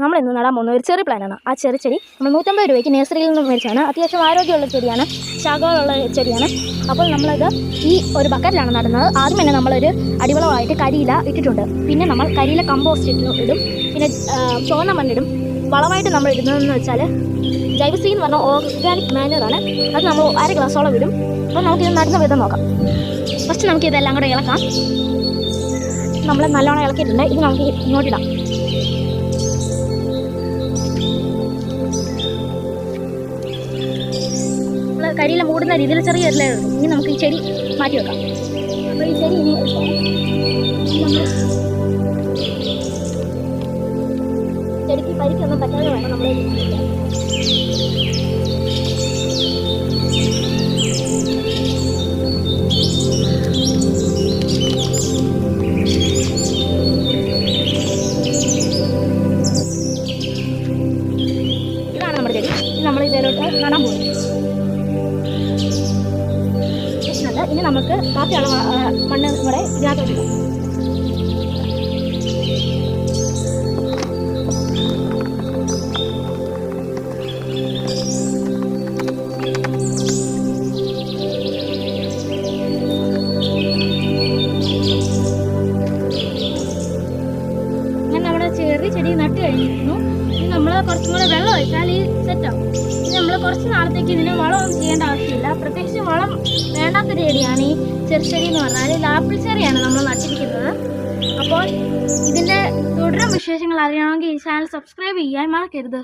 നമ്മൾ ഇന്ന് നടാൻ പോകുന്ന ഒരു ചെറിയ പ്ലാനാണ്. ആ ചെറിയ ചെടി നമ്മൾ 150 രൂപയ്ക്ക് നഴ്സറിയിൽ നിന്ന് മേടിച്ചാണ്. അത്യാവശ്യം ആരോഗ്യമുള്ള ചെടിയാണ്, ശാഖകളുള്ള ചെടിയാണ്. അപ്പോൾ നമ്മളത് ഈ ഒരു ബക്കറ്റിലാണ് നടുന്നത്. ആദ്യം തന്നെ നമ്മളൊരു അടിവളമായിട്ട് കരിയില ഇട്ടിട്ടുണ്ട്. പിന്നെ നമ്മൾ കരിയില കമ്പോസ്റ്റ് ഇടും. പിന്നെ ചുവന്ന മണ്ണിടും. വളമായിട്ട് നമ്മൾ ഇടുന്നതെന്ന് വെച്ചാൽ ജൈവശ്രീ എന്ന് പറഞ്ഞാൽ ഓർഗാനിക് മാനുവറാണ്. അത് നമ്മൾ 1/2 ഗ്ലാസോളം ഇടും. അപ്പോൾ നമുക്കിത് നടുന്ന വിധം നോക്കാം. ഫസ്റ്റ് നമുക്കിതെല്ലാം കൂടെ ഇളക്കാം. നമ്മൾ നല്ലോണം ഇളക്കിയിട്ടുണ്ട്. ഇത് നമുക്ക് ഇങ്ങോട്ടിടാം. നമ്മൾ കരിയില മൂടുന്ന രീതിയിൽ ചെറിയ ഒരു ലെയർ ഇടും. ഇനി നമുക്ക് ഈ ചെടി മാറ്റി വെക്കാം. അപ്പോൾ ഈ ചെടി ഇനി ചെടിക്ക് പരിക്കൊന്നും പറ്റാതെ വേണം നമ്മൾ നമ്മൾ ഇതിലോട്ട് നടാൻ പോകും. ഇനി നമുക്ക് ബാക്കിയുള്ള മണ്ണ് കൂടെ ഇതിനകത്തോട്ട് ഇടാം. അങ്ങനെ നമ്മുടെ ചെടി നട്ട് കഴിഞ്ഞിരുന്നു. ഇനി നമ്മൾ കുറച്ചും കൂടെ വെള്ളം ഒഴിച്ചാൽ ഈ സെറ്റാവും. ഇനി നമ്മൾ കുറച്ച് നാളത്തേക്ക് ഇതിന് വളമൊന്നും ചെയ്യേണ്ട ആവശ്യമില്ല. പ്രത്യേകിച്ച് വളം വേണ്ടാത്തൊരു ചെടിയാണ് ഈ ചെറുചെടി എന്ന് പറഞ്ഞാൽ. ആപ്പിൾ ചെറിയാണ് നമ്മൾ നട്ടിരിക്കുന്നത്. അപ്പോൾ ഇതിൻ്റെ തുടരും വിശേഷങ്ങൾ അറിയണമെങ്കിൽ ഈ ചാനൽ സബ്സ്ക്രൈബ് ചെയ്യാൻ മറക്കരുത്.